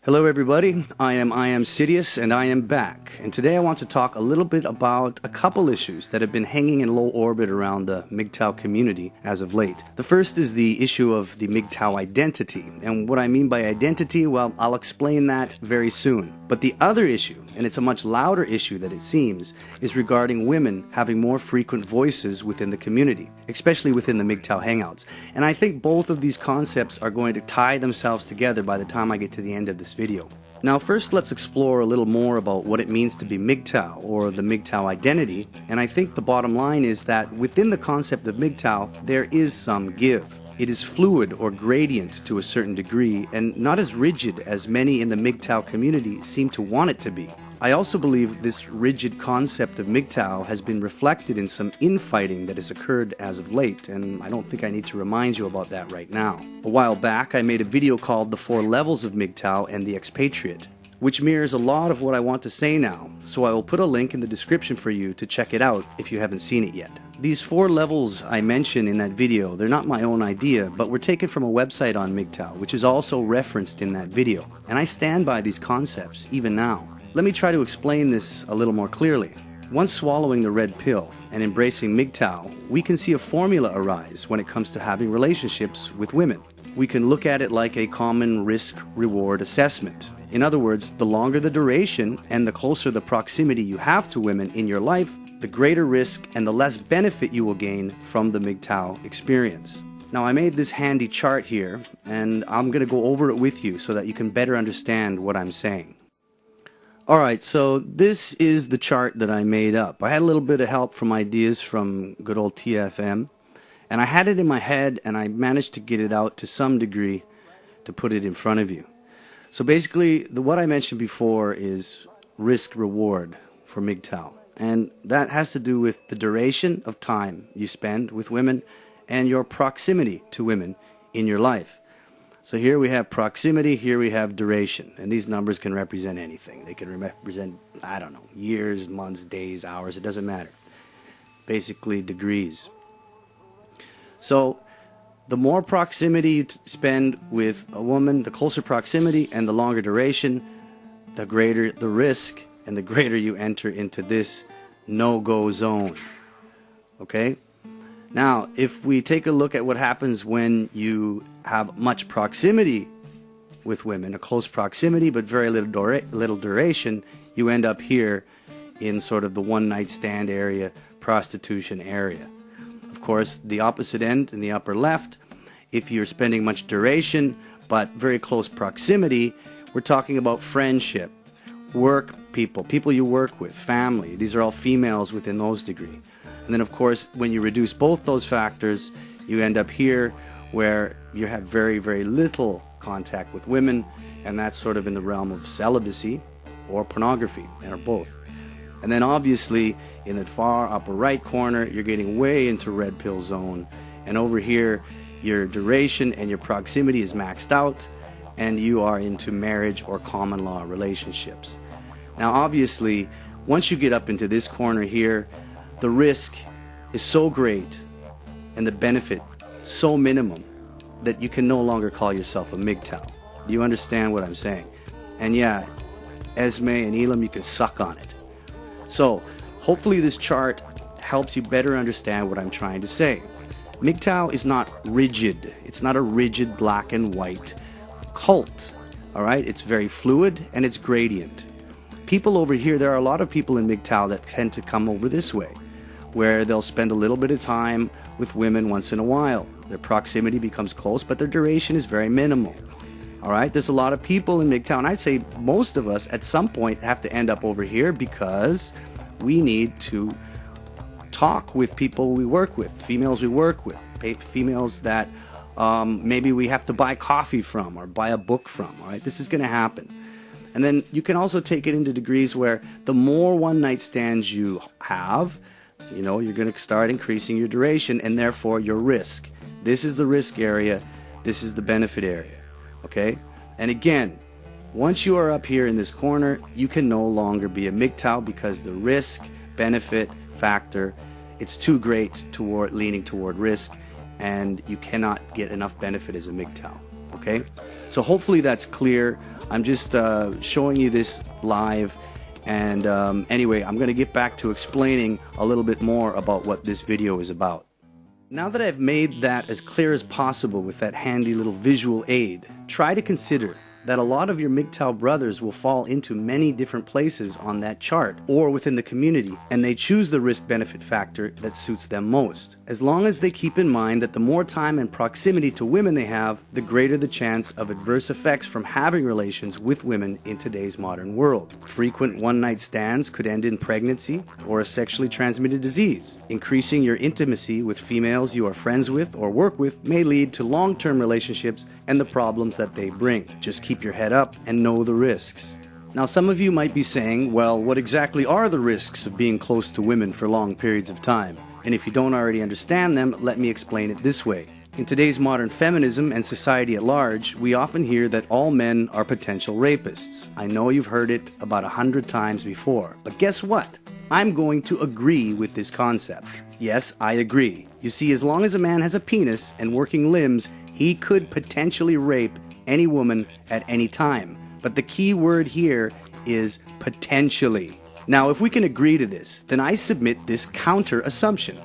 Hello everybody, I am Sidious and I am back. And today I want to talk a little bit about a couple issues that have been hanging in low orbit around the MGTOW community as of late. The first is the issue of the MGTOW identity. And what I mean by identity, well, I'll explain that very soon. But the other issue, and it's a much louder issue that it seems, is regarding women having more frequent voices within the community, especially within the MGTOW hangouts. And I think both of these concepts are going to tie themselves together by the time I get to the end of this video. Now first let's explore a little more about what it means to be MGTOW or the MGTOW identity, and I think the bottom line is that within the concept of MGTOW there is some give. It is fluid or gradient to a certain degree and not as rigid as many in the MGTOW community seem to want it to be. I also believe this rigid concept of MGTOW has been reflected in some infighting that has occurred as of late, and I don't think I need to remind you about that right now. A while back I made a video called The 4 Levels of MGTOW and the Expatriate, which mirrors a lot of what I want to say now, so I will put a link in the description for you to check it out if you haven't seen it yet. These 4 levels I mention in that video, they're not my own idea, but were taken from a website on MGTOW, which is also referenced in that video, and I stand by these concepts even now. Let me try to explain this a little more clearly. Once swallowing the red pill and embracing MGTOW, we can see a formula arise when it comes to having relationships with women. We can look at it like a common risk-reward assessment. In other words, the longer the duration and the closer the proximity you have to women in your life, the greater risk and the less benefit you will gain from the MGTOW experience. Now I made this handy chart here, and I'm going to go over it with you so that you can better understand what I'm saying. Alright, so this is the chart that I made up. I had a little bit of help from ideas from good old TFM, and I had it in my head and I managed to get it out to some degree to put it in front of you. So basically, what I mentioned before is risk-reward for MGTOW, and that has to do with the duration of time you spend with women and your proximity to women in your life. So here we have proximity, here we have duration, and these numbers can represent anything. They can represent, I don't know, years, months, days, hours, it doesn't matter. Basically degrees. So the more proximity you spend with a woman, the closer proximity and the longer duration, the greater the risk and the greater you enter into this no-go zone. Okay? Now, if we take a look at what happens when you have much proximity with women, a close proximity but very little duration, you end up here in sort of the one-night stand area, prostitution area. Of course, the opposite end in the upper left, if you're spending much duration but very close proximity, we're talking about friendship, work people, people you work with, family. These are all females within those degrees. And then of course, when you reduce both those factors, you end up here where you have very, very little contact with women, and that's sort of in the realm of celibacy or pornography, or both. And then obviously, in the far upper right corner, you're getting way into red pill zone, and over here, your duration and your proximity is maxed out, and you are into marriage or common law relationships. Now obviously, once you get up into this corner here, the risk is so great and the benefit so minimum that you can no longer call yourself a MGTOW. Do you understand what I'm saying? And yeah, Esme and Elam, you can suck on it. So hopefully this chart helps you better understand what I'm trying to say. MGTOW is not rigid. It's not a rigid black and white cult. Alright? It's very fluid and it's gradient. People over here, there are a lot of people in MGTOW that tend to come over this way, where they'll spend a little bit of time with women once in a while. Their proximity becomes close, but their duration is very minimal. Alright, there's a lot of people in MGTOW, and I'd say most of us at some point have to end up over here because we need to talk with people we work with, females we work with, females that maybe we have to buy coffee from or buy a book from. Alright, this is going to happen. And then you can also take it into degrees where the more one-night stands you have, you know, you're going to start increasing your duration and therefore your risk. This is the risk area. This is the benefit area. Okay? And again, once you are up here in this corner, you can no longer be a MGTOW because the risk-benefit factor, it's too great toward leaning toward risk, and you cannot get enough benefit as a MGTOW. okay? So hopefully that's clear. I'm just showing you this live. And anyway, I'm going to get back to explaining a little bit more about what this video is about. Now that I've made that as clear as possible with that handy little visual aid, try to consider that a lot of your MGTOW brothers will fall into many different places on that chart or within the community, and they choose the risk-benefit factor that suits them most. As long as they keep in mind that the more time and proximity to women they have, the greater the chance of adverse effects from having relations with women in today's modern world. Frequent one-night stands could end in pregnancy or a sexually transmitted disease. Increasing your intimacy with females you are friends with or work with may lead to long-term relationships and the problems that they bring. Just keep your head up and know the risks. Now, some of you might be saying, well, what exactly are the risks of being close to women for long periods of time? And if you don't already understand them, let me explain it this way. In today's modern feminism and society at large, we often hear that all men are potential rapists. I know you've heard it about 100 times before, but guess what? I'm going to agree with this concept. Yes, I agree. You see, as long as a man has a penis and working limbs, he could potentially rape any woman at any time. But the key word here is potentially. Now, if we can agree to this, then I submit this counter assumption.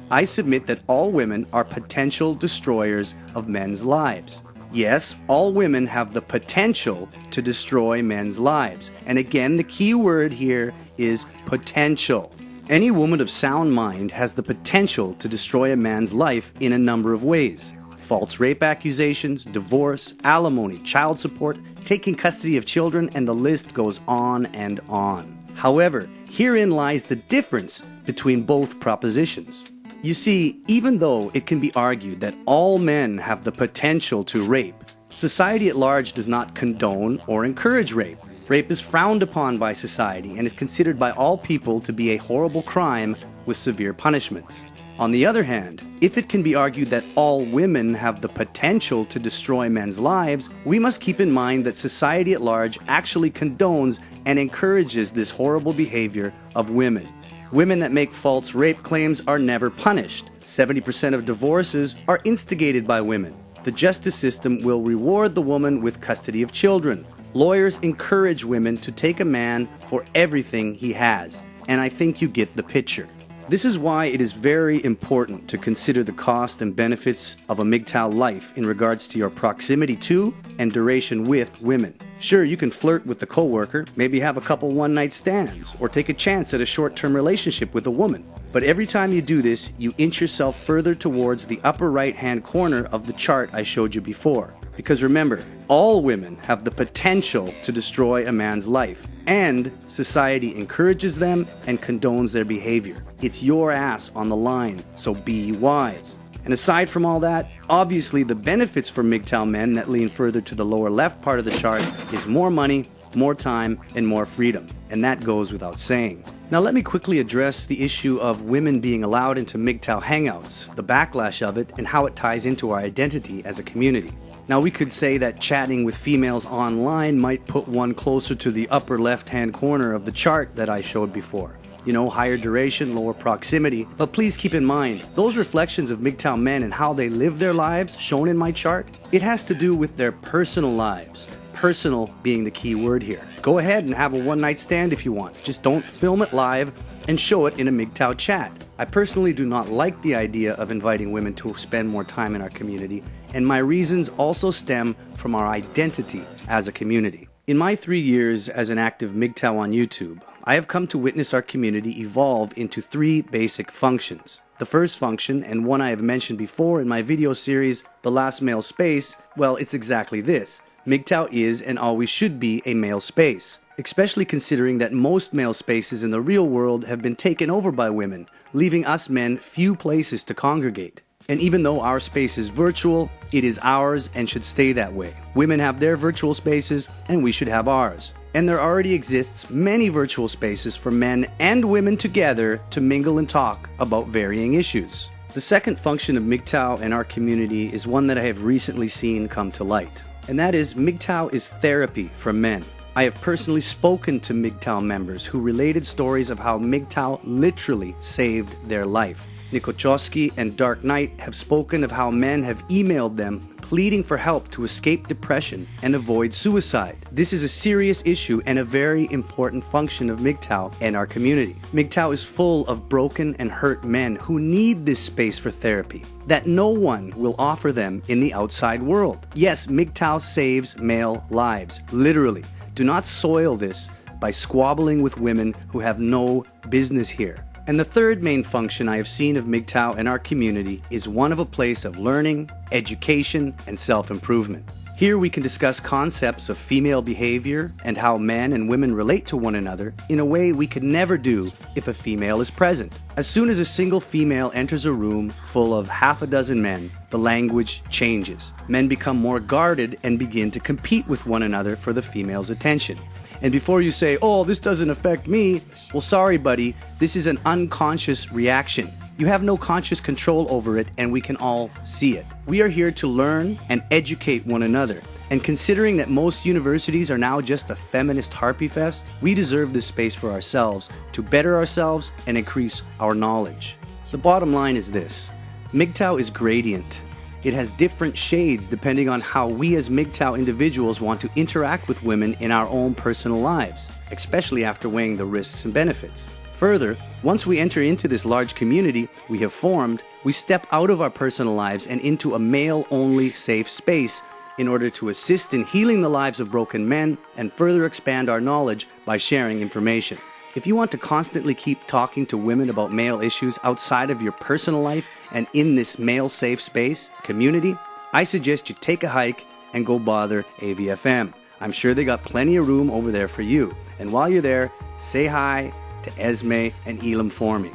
I submit that all women are potential destroyers of men's lives. Yes, all women have the potential to destroy men's lives. And again, the key word here is potential. Any woman of sound mind has the potential to destroy a man's life in a number of ways. False rape accusations, divorce, alimony, child support, taking custody of children, and the list goes on and on. However, herein lies the difference between both propositions. You see, even though it can be argued that all men have the potential to rape, society at large does not condone or encourage rape. Rape is frowned upon by society and is considered by all people to be a horrible crime with severe punishments. On the other hand, if it can be argued that all women have the potential to destroy men's lives, we must keep in mind that society at large actually condones and encourages this horrible behavior of women. Women that make false rape claims are never punished. 70% of divorces are instigated by women. The justice system will reward the woman with custody of children. Lawyers encourage women to take a man for everything he has. And I think you get the picture. This is why it is very important to consider the cost and benefits of a MGTOW life in regards to your proximity to and duration with women. Sure, you can flirt with the coworker, maybe have a couple one-night stands, or take a chance at a short-term relationship with a woman. But every time you do this, you inch yourself further towards the upper right-hand corner of the chart I showed you before. Because remember, all women have the potential to destroy a man's life, and society encourages them and condones their behavior. It's your ass on the line, so be wise. And aside from all that, obviously the benefits for MGTOW men that lean further to the lower left part of the chart is more money, more time, and more freedom. And that goes without saying. Now let me quickly address the issue of women being allowed into MGTOW hangouts, the backlash of it, and how it ties into our identity as a community. Now we could say that chatting with females online might put one closer to the upper left-hand corner of the chart that I showed before. You know, higher duration, lower proximity. But please keep in mind, those reflections of MGTOW men and how they live their lives shown in my chart, it has to do with their personal lives. Personal being the key word here. Go ahead and have a one-night stand if you want. Just don't film it live and show it in a MGTOW chat. I personally do not like the idea of inviting women to spend more time in our community, and my reasons also stem from our identity as a community. In my 3 years as an active MGTOW on YouTube, I have come to witness our community evolve into 3 basic functions. The first function, and one I have mentioned before in my video series, The Last Male Space, well, it's exactly this. MGTOW is and always should be a male space, especially considering that most male spaces in the real world have been taken over by women, leaving us men few places to congregate. And even though our space is virtual, it is ours and should stay that way. Women have their virtual spaces, and we should have ours. And there already exists many virtual spaces for men and women together to mingle and talk about varying issues. The second function of MGTOW in our community is one that I have recently seen come to light. And that is MGTOW is therapy for men. I have personally spoken to MGTOW members who related stories of how MGTOW literally saved their life. Nikochowski and Dark Knight have spoken of how men have emailed them pleading for help to escape depression and avoid suicide. This is a serious issue and a very important function of MGTOW and our community. MGTOW is full of broken and hurt men who need this space for therapy that no one will offer them in the outside world. Yes, MGTOW saves male lives, literally. Do not soil this by squabbling with women who have no business here. And the third main function I have seen of MGTOW and our community is one of a place of learning, education, and self-improvement. Here we can discuss concepts of female behavior and how men and women relate to one another in a way we could never do if a female is present. As soon as a single female enters a room full of half a dozen men, the language changes. Men become more guarded and begin to compete with one another for the female's attention. And before you say, oh, this doesn't affect me, well, sorry, buddy, this is an unconscious reaction. You have no conscious control over it, and we can all see it. We are here to learn and educate one another. And considering that most universities are now just a feminist harpy fest, we deserve this space for ourselves to better ourselves and increase our knowledge. The bottom line is this: MGTOW is gradient. It has different shades depending on how we as MGTOW individuals want to interact with women in our own personal lives, especially after weighing the risks and benefits. Further, once we enter into this large community we have formed, we step out of our personal lives and into a male-only safe space in order to assist in healing the lives of broken men and further expand our knowledge by sharing information. If you want to constantly keep talking to women about male issues outside of your personal life and in this male-safe space community, I suggest you take a hike and go bother AVFM. I'm sure they got plenty of room over there for you. And while you're there, say hi to Esme and Elam for me.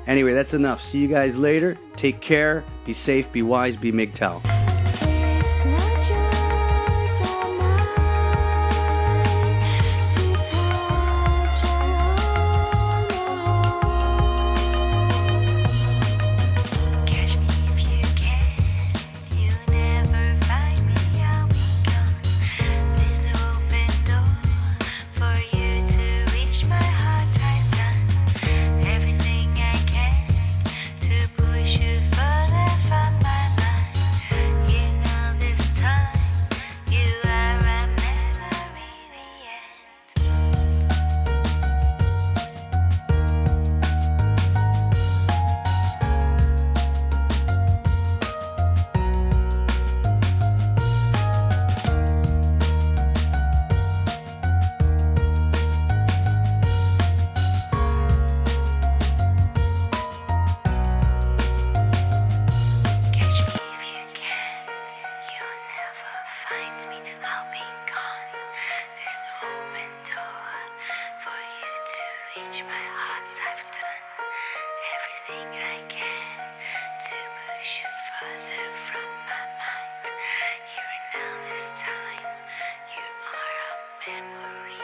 Anyway, that's enough. See you guys later. Take care. Be safe, be wise, be MGTOW. Reach my heart, I've done everything I can to push you further from my mind. Here and now, this time, you are a memory.